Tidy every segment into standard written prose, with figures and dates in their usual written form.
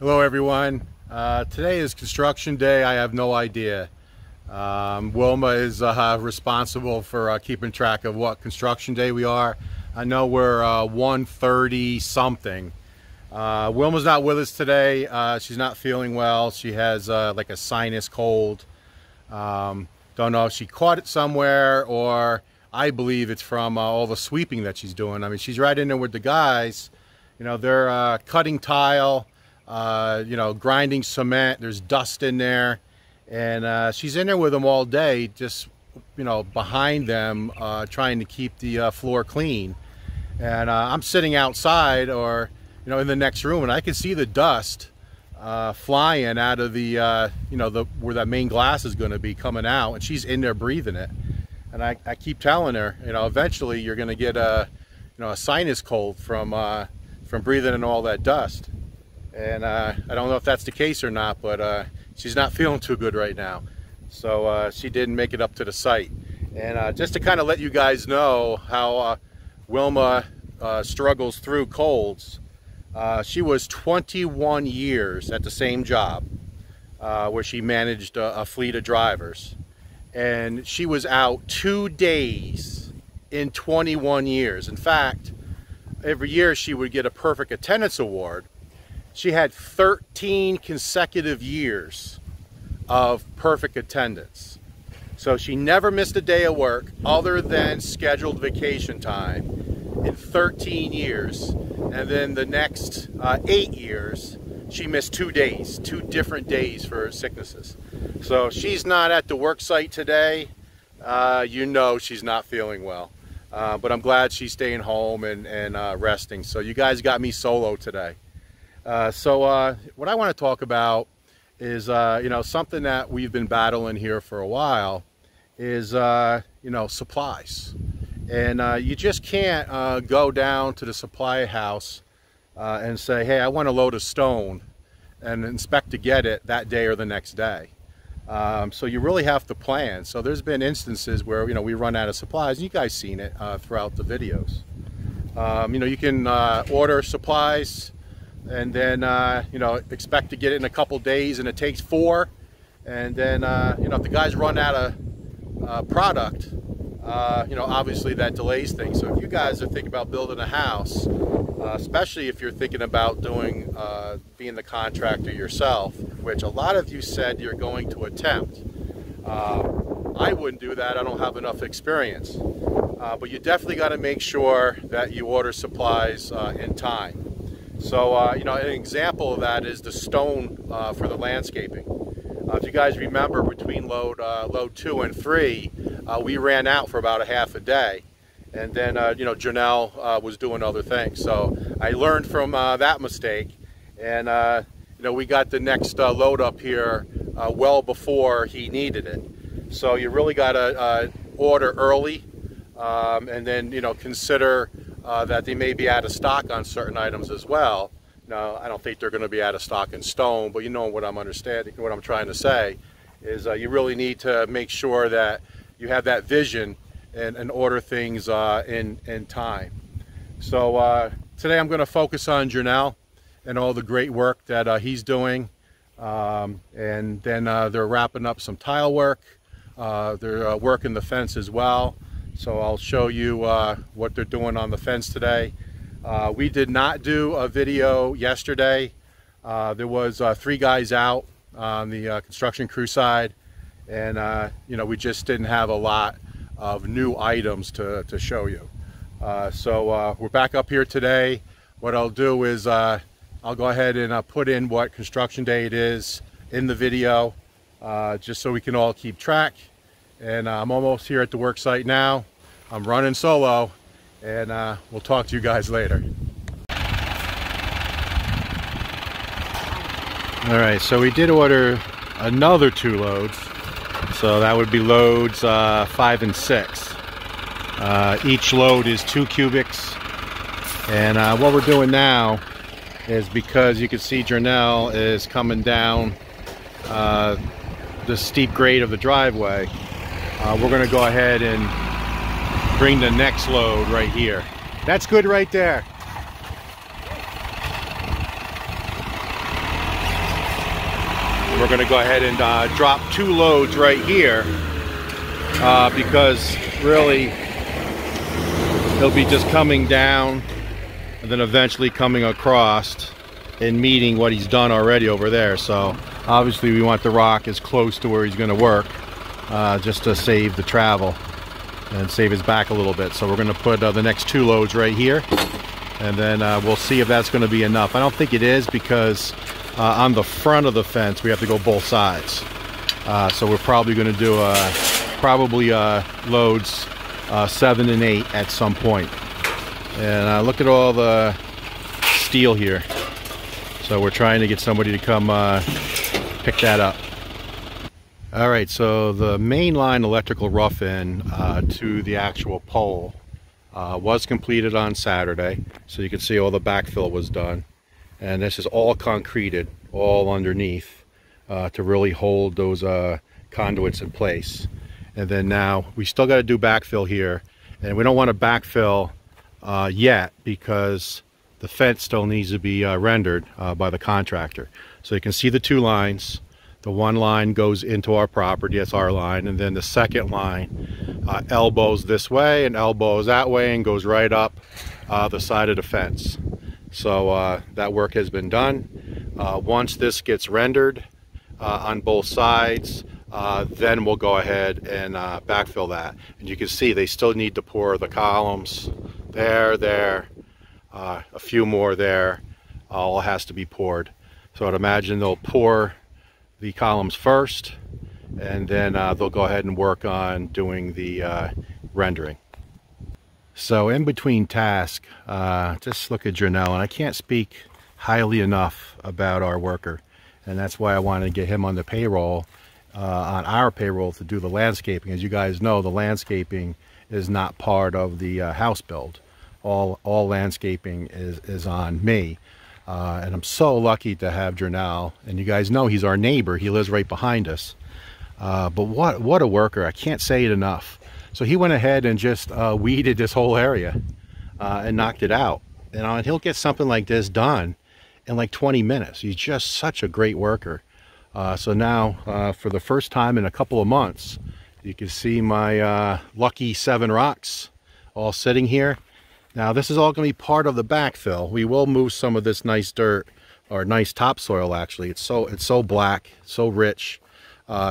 Hello everyone. Today is construction day. I have no idea. Wilma is responsible for keeping track of what construction day we are. I know we're 1:30 something. Wilma's not with us today. She's not feeling well. She has like a sinus cold. Don't know if she caught it somewhere, or I believe it's from all the sweeping that she's doing. I mean, she's right in there with the guys. You know, they're cutting tile, you know, grinding cement. There's dust in there, and she's in there with them all day, just, you know, behind them, trying to keep the floor clean. And I'm sitting outside, or, you know, in the next room, and I can see the dust flying out of the, you know, where that main glass is going to be coming out, and she's in there breathing it. And I keep telling her, you know, eventually you're going to get a, you know, a sinus cold from breathing in all that dust. And I don't know if that's the case or not, but she's not feeling too good right now. So she didn't make it up to the site. And just to kind of let you guys know how Wilma struggles through colds, she was 21 years at the same job where she managed a fleet of drivers. And she was out 2 days in 21 years. In fact, every year she would get a perfect attendance award. She had 13 consecutive years of perfect attendance. So she never missed a day of work other than scheduled vacation time in 13 years. And then the next 8 years, she missed 2 days, 2 different days for sicknesses. So she's not at the work site today. You know she's not feeling well. But I'm glad she's staying home and resting. So you guys got me solo today. So what I want to talk about is, you know, something that we've been battling here for a while is, you know, supplies. And you just can't go down to the supply house and say, hey, I want a load of stone, and expect to get it that day or the next day. So you really have to plan. So there's been instances where, you know, we run out of supplies, and you guys seen it throughout the videos. You know, you can order supplies and then, you know, expect to get it in a couple days, and it takes 4. And then, you know, if the guys run out of product, you know, obviously that delays things. So if you guys are thinking about building a house, especially if you're thinking about doing, being the contractor yourself, which a lot of you said you're going to attempt. I wouldn't do that. I don't have enough experience. But you definitely got to make sure that you order supplies in time. So, you know, an example of that is the stone for the landscaping. If you guys remember, between load 2 and 3, we ran out for about a half a day. And then, you know, Janelle was doing other things. So I learned from that mistake. And, you know, we got the next load up here well before he needed it. So you really got to order early, and then, you know, consider that they may be out of stock on certain items as well. Now, I don't think they're going to be out of stock in stone, but you know what I'm understanding, what I'm trying to say is you really need to make sure that you have that vision and order things in time. So today I'm going to focus on Janelle and all the great work that he's doing. And then they're wrapping up some tile work. They're working the fence as well. So I'll show you what they're doing on the fence today. We did not do a video yesterday. There was 3 guys out on the construction crew side, and you know, we just didn't have a lot of new items to show you. So we're back up here today. What I'll do is I'll go ahead and put in what construction day it is in the video, just so we can all keep track. And I'm almost here at the work site now. I'm running solo, and we'll talk to you guys later. All right, so we did order another 2 loads. So that would be loads 5 and 6. Each load is 2 cubics. And what we're doing now is, because you can see Janelle is coming down the steep grade of the driveway, we're going to go ahead and bring the next load right here. That's good right there. we're going to go ahead and drop 2 loads right here because really he'll be just coming down and then eventually coming across and meeting what he's done already over there. So obviously we want the rock as close to where he's going to work just to save the travel and save his back a little bit. So we're going to put the next 2 loads right here, and then we'll see if that's going to be enough. I don't think it is because on the front of the fence we have to go both sides. So we're probably going to do loads 7 and 8 at some point. And look at all the steel here. So we're trying to get somebody to come pick that up. All right, so the main line electrical rough-in to the actual pole was completed on Saturday. So you can see all the backfill was done. And this is all concreted, all underneath, to really hold those conduits in place. And then now we still got to do backfill here. And we don't want to backfill yet because the fence still needs to be rendered by the contractor. So you can see the 2 lines. The one line goes into our property, that's our line, and then the second line elbows this way and elbows that way and goes right up the side of the fence. So that work has been done. Once this gets rendered on both sides, then we'll go ahead and backfill that. And you can see they still need to pour the columns there, a few more there. All has to be poured. So I'd imagine they'll pour the columns first, and then they'll go ahead and work on doing the rendering. So in between tasks, just look at Janelle, and I can't speak highly enough about our worker, and that's why I wanted to get him on the payroll, on our payroll, to do the landscaping. As you guys know, the landscaping is not part of the house build. All landscaping is on me. And I'm so lucky to have Janelle, and you guys know he's our neighbor. He lives right behind us. But what a worker. I can't say it enough. So he went ahead and just weeded this whole area and knocked it out. And he'll get something like this done in like 20 minutes. He's just such a great worker. So now, for the first time in a couple of months, you can see my lucky 7 rocks all sitting here. Now this is all going to be part of the backfill. We will move some of this nice dirt, or nice topsoil actually. It's so black, so rich.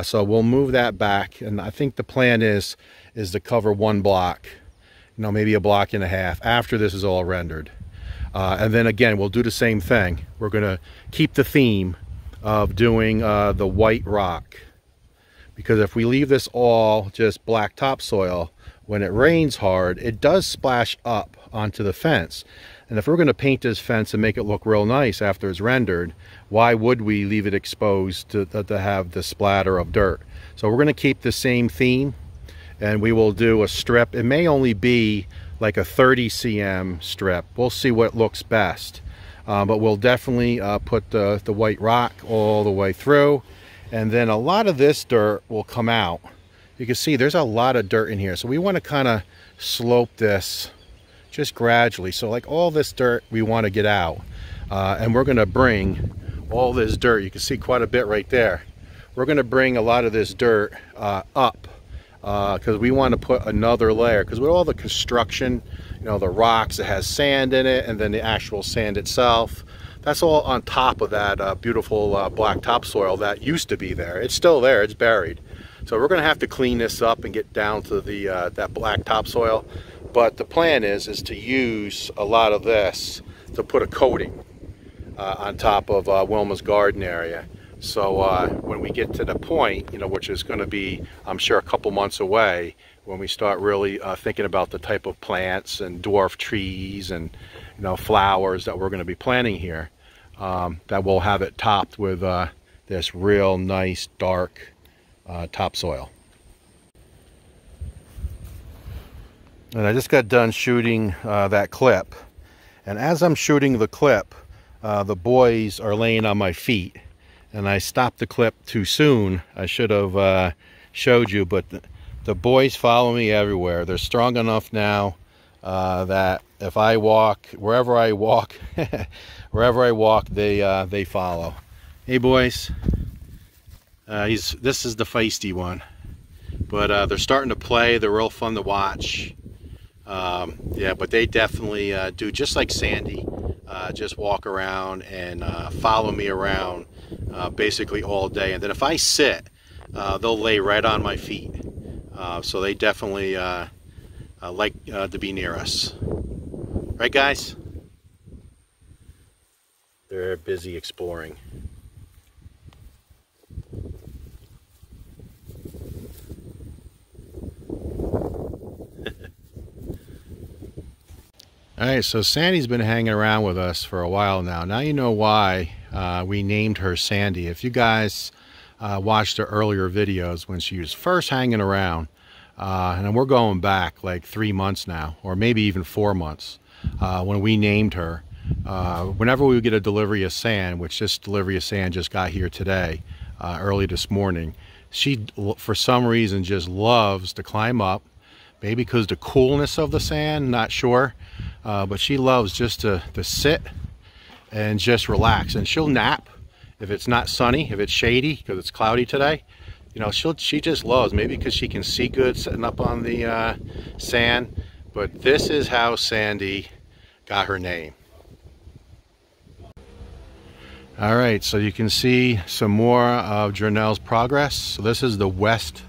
So we'll move that back, and I think the plan is to cover 1 block, maybe 1.5 blocks after this is all rendered. And then again, we'll do the same thing. We're going to keep the theme of doing the white rock, because if we leave this all just black topsoil, when it rains hard, it does splash up onto the fence. And if we're going to paint this fence and make it look real nice after it's rendered, why would we leave it exposed to have the splatter of dirt? So we're going to keep the same theme, and we will do a strip. It may only be like a 30 cm strip. We'll see what looks best. But we'll definitely put the white rock all the way through, and then a lot of this dirt will come out. You can see there's a lot of dirt in here, so we want to kind of slope this just gradually. So like all this dirt we want to get out, and we're going to bring all this dirt, you can see quite a bit right there. We're going to bring a lot of this dirt up because we want to put another layer, because with all the construction, the rocks, it has sand in it, and then the actual sand itself, that's all on top of that beautiful black topsoil that used to be there. It's still there, it's buried. So we're going to have to clean this up and get down to the that black topsoil. But the plan is to use a lot of this to put a coating on top of Wilma's garden area. So when we get to the point, which is going to be, I'm sure, a couple months away, when we start really thinking about the type of plants and dwarf trees and flowers that we're going to be planting here, that we'll have it topped with this real nice dark topsoil. And I just got done shooting that clip, and as I'm shooting the clip, the boys are laying on my feet, and I stopped the clip too soon. I should have showed you, but the boys follow me everywhere. They're strong enough now that if I walk, wherever I walk, they follow. Hey boys, This is the feisty one, but they're starting to play. They're real fun to watch. Yeah, but they definitely do just like Sandy, just walk around and follow me around basically all day. And then if I sit, they'll lay right on my feet. So they definitely like to be near us. Right, guys? They're busy exploring. Alright, so Sandy's been hanging around with us for a while now. Now you know why we named her Sandy. If you guys watched her earlier videos when she was first hanging around, and we're going back like 3 months now, or maybe even 4 months, when we named her. Whenever we would get a delivery of sand, which this delivery of sand just got here today, early this morning, she, for some reason, just loves to climb up. Maybe because the coolness of the sand, not sure. But she loves just to sit and just relax. And she'll nap if it's not sunny, if it's shady, because it's cloudy today. You know, she just loves, maybe because she can see good sitting up on the sand. But this is how Sandy got her name. All right, so you can see some more of Janelle's progress. So this is the west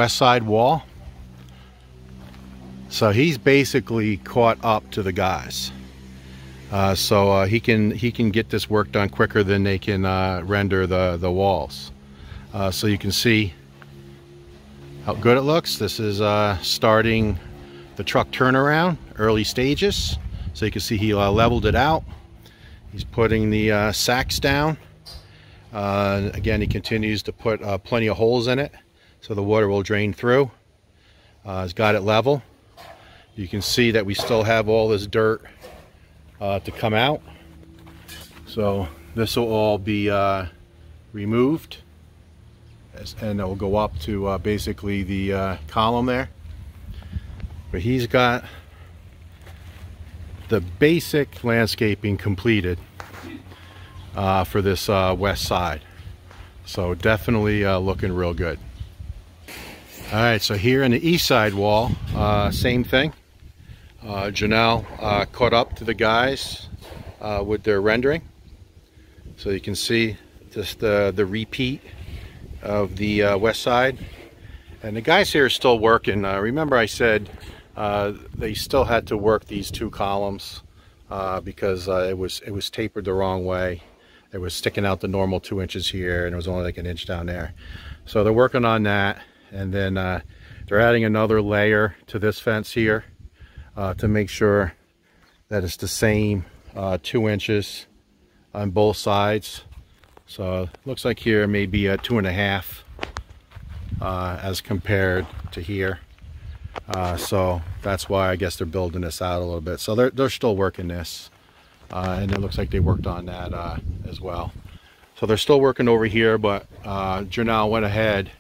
side wall. So he's basically caught up to the guys. So he can get this work done quicker than they can render the walls. So you can see how good it looks. This is starting the truck turnaround, early stages. So you can see he leveled it out. He's putting the sacks down. Again, he continues to put plenty of holes in it so the water will drain through. He's got it level. You can see that we still have all this dirt to come out. So this will all be removed, and it will go up to basically the column there. But he's got the basic landscaping completed for this west side. So definitely looking real good. All right, so here in the east side wall, same thing. Janelle caught up to the guys with their rendering. So you can see just the repeat of the west side. And the guys here are still working. Remember I said they still had to work these two columns because it was tapered the wrong way. It was sticking out the normal 2 inches here, and it was only like 1 inch down there. So they're working on that, and then they're adding another layer to this fence here to make sure that it's the same 2 inches on both sides. So it looks like here maybe 2.5 as compared to here. So that's why I guess they're building this out a little bit. So they're still working this, and it looks like they worked on that as well. So they're still working over here, but Janelle went ahead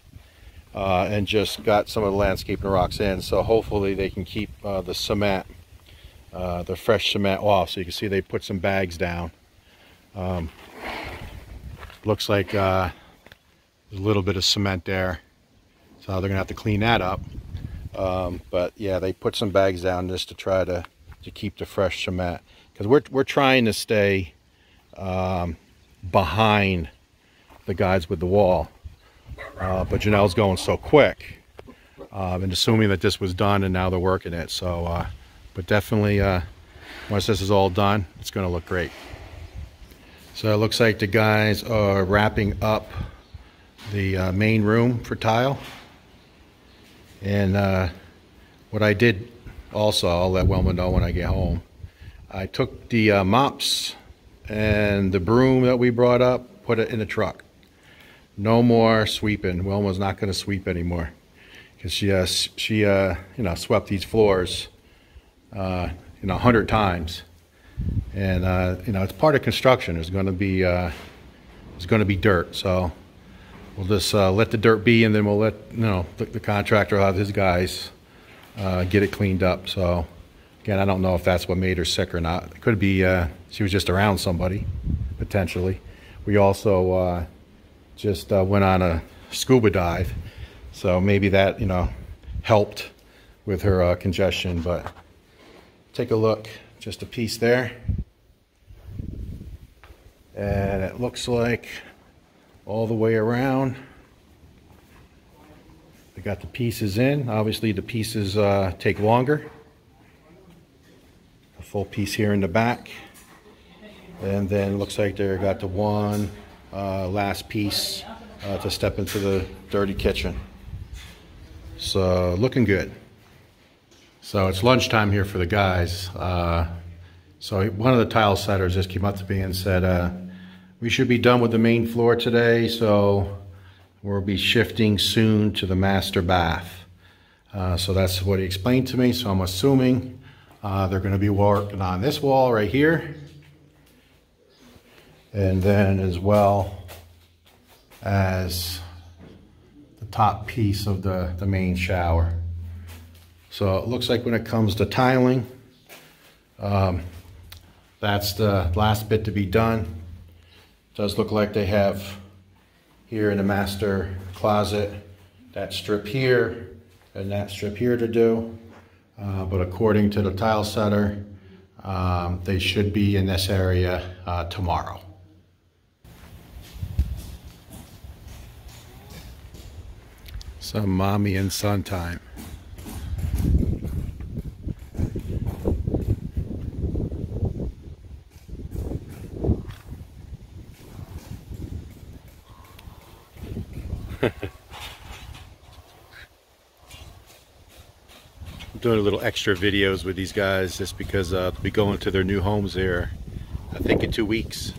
and just got some of the landscaping rocks in. So hopefully they can keep the cement, the fresh cement off. So you can see they put some bags down. Looks like there's a little bit of cement there, so they're gonna have to clean that up. But yeah, they put some bags down just to try to keep the fresh cement, because we're trying to stay behind the guys with the wall. But Janelle's going so quick, and assuming that this was done and now they're working it. So but definitely once this is all done, it's going to look great. So it looks like the guys are wrapping up the main room for tile. And what I did also, I'll let Wilma know when I get home, I took the mops and the broom that we brought up, put it in the truck. No more sweeping. Wilma's not going to sweep anymore, because she you know, swept these floors 100 times, and you know, it's part of construction. There's going to be dirt, so we'll just let the dirt be, and then we'll let the contractor have his guys get it cleaned up. So again, I don't know if that's what made her sick or not. It could be she was just around somebody, potentially. We also just went on a scuba dive, so maybe that, you know, helped with her congestion. But take a look, just a piece there, and it looks like all the way around they got the pieces in. Obviously the pieces take longer. A full piece here in the back, and then looks like they got the one last piece to step into the dirty kitchen. So looking good. So it's lunchtime here for the guys. So one of the tile setters just came up to me and said, we should be done with the main floor today, so we'll be shifting soon to the master bath. So that's what he explained to me. So I'm assuming they're going to be working on this wall right here, and then as well as the top piece of the main shower. So it looks like when it comes to tiling, that's the last bit to be done. Does look like they have here in the master closet that strip here and that strip here to do. But according to the tile setter, they should be in this area tomorrow. Some mommy and son time. I'm doing a little extra videos with these guys just because they'll be going to their new homes there, I think in 2 weeks.